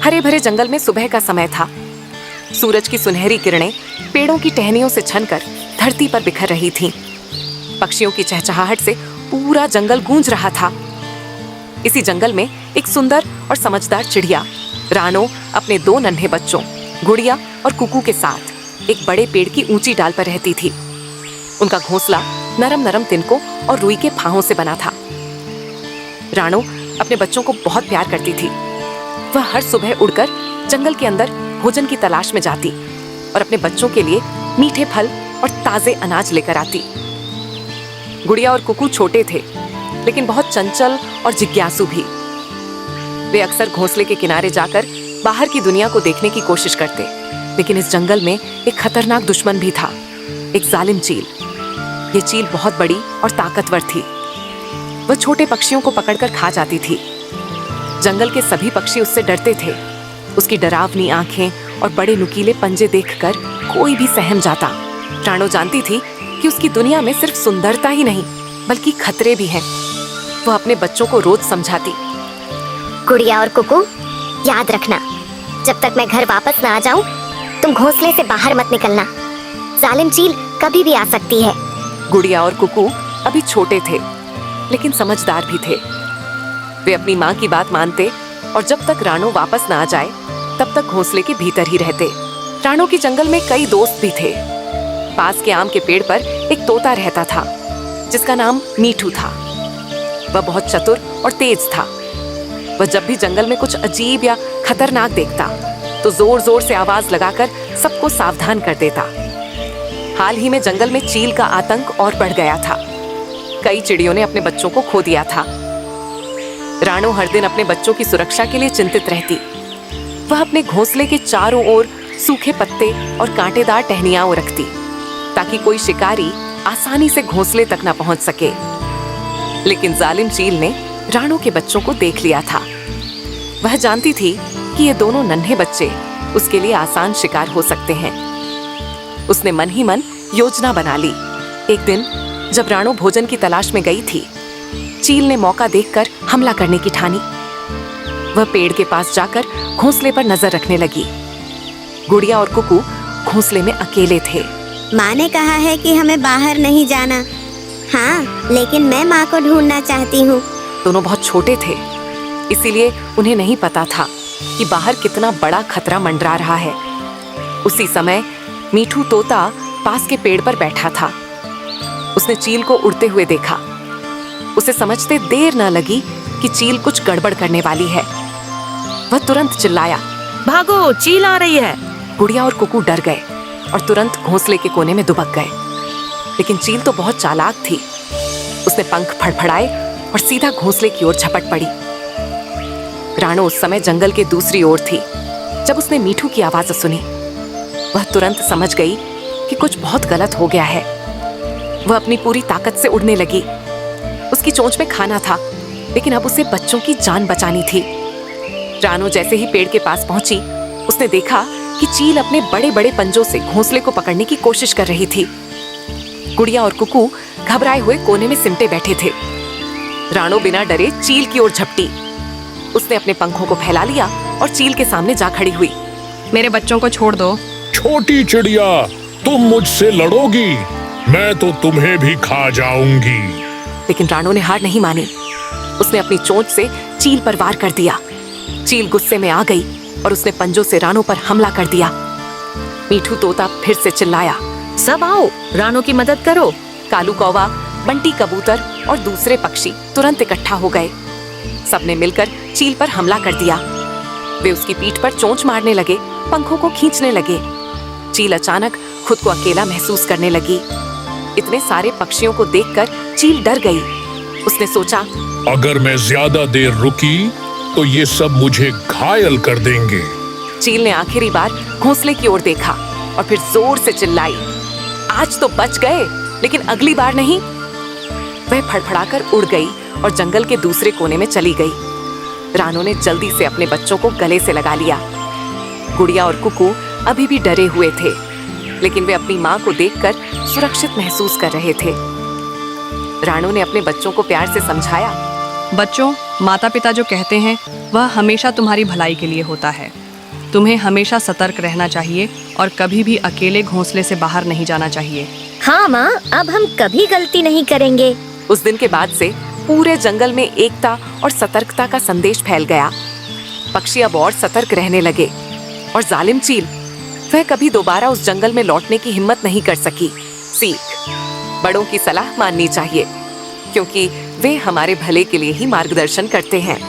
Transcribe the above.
हरे भरे जंगल में सुबह का समय था। सूरज की सुनहरी किरणें पेड़ों की टहनियों से छनकर धरती पर बिखर रही थीं। पक्षियों की चहचहाहट से पूरा जंगल गूंज रहा था। इसी जंगल में एक सुंदर और समझदार चिड़िया रानो अपने 2 नन्हे बच्चों गुड़िया और कुकू के साथ एक बड़े पेड़ की ऊंची डाल पर रहती थी। उनका घोंसला नरम नरम तिनकों और रुई के फाहों से बना था। रानो अपने बच्चों को बहुत प्यार करती थी। वह हर सुबह उड़कर जंगल के अंदर भोजन की तलाश में जाती और अपने बच्चों के लिए मीठे फल और ताजे अनाज लेकर आती। गुड़िया और कुकू छोटे थे, लेकिन बहुत चंचल और जिज्ञासु भी। वे अक्सर घोंसले के किनारे जाकर बाहर की दुनिया को देखने की कोशिश करते, लेकिन इस जंगल में एक खतरनाक दुश्मन भी था, एक जालिम चील। ये चील बहुत बड़ी और ताकतवर थी। वह छोटे पक्षियों को पकड़कर खा जाती थी। जंगल के सभी पक्षी उससे डरते थे। उसकी डरावनी आंखें और बड़े नुकीले पंजे देखकर कोई भी सहम जाता। रानो जानती थी कि उसकी दुनिया में सिर्फ सुंदरता ही नहीं, बल्कि खतरे भी हैं। वह अपने बच्चों को रोज समझाती। गुड़िया और कुकू, याद रखना, जब तक मैं घर वापस ना आ जाऊं, तुम घोंसले से बाहर मत निकलना। जालिम चील कभी भी आ सकती है। गुड़िया और कुकू अभी छोटे थे, लेकिन समझदार भी थे। वे अपनी माँ की बात मानते और जब तक रानो वापस ना आ जाए तब तक घोंसले के भीतर ही रहते। रानो की जंगल में कई दोस्त भी थे। पास के आम के पेड़ पर एक तोता रहता था, जिसका नाम मीठू था। वह बहुत चतुर और तेज था। वह जब भी जंगल में कुछ अजीब या खतरनाक देखता तो जोर जोर से आवाज लगाकर सबको सावधान कर देता। हाल ही में जंगल में चील का आतंक और बढ़ गया था। कई चिड़ियों ने अपने बच्चों को खो दिया था। रानो हर दिन अपने बच्चों की सुरक्षा के लिए चिंतित रहती। वह अपने घोंसले के चारों ओर सूखे पत्ते और कांटेदार टहनियां रखती, ताकि कोई शिकारी आसानी से घोंसले तक न पहुंच सके। लेकिन जालिम चील ने रानो के बच्चों को देख लिया था। वह जानती थी कि ये दोनों नन्हे बच्चे उसके लिए आसान शिकार हो सकते हैं। उसने मन ही मन योजना बना ली। एक दिन जब रानो भोजन की तलाश में गई थी, चील ने मौका देखकर हमला करने की ठानी। वह पेड़ के पास जाकर घोंसले पर नजर रखने लगी। गुड़िया और कुकू घोंसले में अकेले थे। माँ ने कहा है कि हमें बाहर नहीं जाना। हाँ, लेकिन मैं माँ को ढूंढना चाहती हूँ। दोनों बहुत छोटे थे, इसीलिए उन्हें नहीं पता था कि बाहर कितना बड़ा खतरा मंडरा रहा है। उसी समय मीठू तोता पास के पेड़ पर बैठा था। उसने चील को उड़ते हुए देखा। उसे समझते देर न लगी कि चील कुछ गड़बड़ करने वाली है। वह तुरंत चिल्लाया, भागो, चील आ रही है। गुड़िया और कुकू डर गए और तुरंत घोंसले के कोने में दुबक गए। लेकिन चील तो बहुत चालाक थी। उसने पंख फड़फड़ाए और सीधा घोंसले की ओर झपट पड़ी। रानो उस समय जंगल के दूसरी ओर थी। जब उसने मीठू की आवाज सुनी, वह तुरंत समझ गई कि कुछ बहुत गलत हो गया है। वह अपनी पूरी ताकत से उड़ने लगी। उसकी चोंच में खाना था, लेकिन अब उसे बच्चों की जान बचानी थी। रानो जैसे ही पेड़ के पास पहुंची, उसने देखा कि चील अपने बड़े बड़े पंजों से घोंसले को पकड़ने की कोशिश कर रही थी। गुड़िया और कुकू घबराए हुए कोने में सिमटे बैठे थे। रानो बिना डरे चील की ओर झपटी। उसने अपने पंखों को फैला लिया और चील के सामने जा खड़ी हुई। मेरे बच्चों को छोड़ दो। छोटी चिड़िया, तुम मुझसे लड़ोगी? मैं तो तुम्हें भी खा जाऊंगी। लेकिन रानो ने हार नहीं मानी। उसने अपनी चोंच से चील पर वार कर दिया। चील गुस्से में आ गई और उसने पंजों से रानो पर हमला कर दिया। मीठू तोता फिर से चिल्लाया, सब आओ, रानो की मदद करो। कालू कौवा, बंटी कबूतर और दूसरे पक्षी तुरंत इकट्ठा हो गए। सबने मिलकर चील पर हमला कर दिया। वे उसकी पीठ पर चोंच मारने लगे, पंखों को खींचने लगे। चील अचानक खुद को अकेला महसूस करने लगी। इतने सारे पक्षियों को देखकर चील डर गई। उसने सोचा, अगर मैं ज्यादा देर रुकी तो ये सब मुझे घायल कर देंगे। चील ने आखिरी बार घोंसले की ओर देखा और फिर जोर से चिल्लाई, आज तो बच गए, लेकिन अगली बार नहीं। वह फड़फड़ाकर उड़ गई और जंगल के दूसरे कोने में चली गई। रानो ने जल्दी से अपने बच्चों को गले से लगा लिया। गुड़िया और कुकू अभी भी डरे हुए थे, लेकिन वे अपनी माँ को देखकर सुरक्षित महसूस कर रहे थे। रानो ने अपने बच्चों को प्यार से समझाया बच्चों, माता पिता जो कहते हैं वह हमेशा तुम्हारी भलाई के लिए होता है। तुम्हें हमेशा सतर्क रहना चाहिए और कभी भी अकेले घोंसले से बाहर नहीं जाना चाहिए। हाँ माँ, अब हम कभी गलती नहीं करेंगे। उस दिन के बाद से पूरे जंगल में एकता और सतर्कता का संदेश फैल गया। पक्षी अब और सतर्क रहने लगे और जालिम चील वह कभी दोबारा उस जंगल में लौटने की हिम्मत नहीं कर सकी। सीख, बड़ों की सलाह माननी चाहिए क्योंकि वे हमारे भले के लिए ही मार्गदर्शन करते हैं।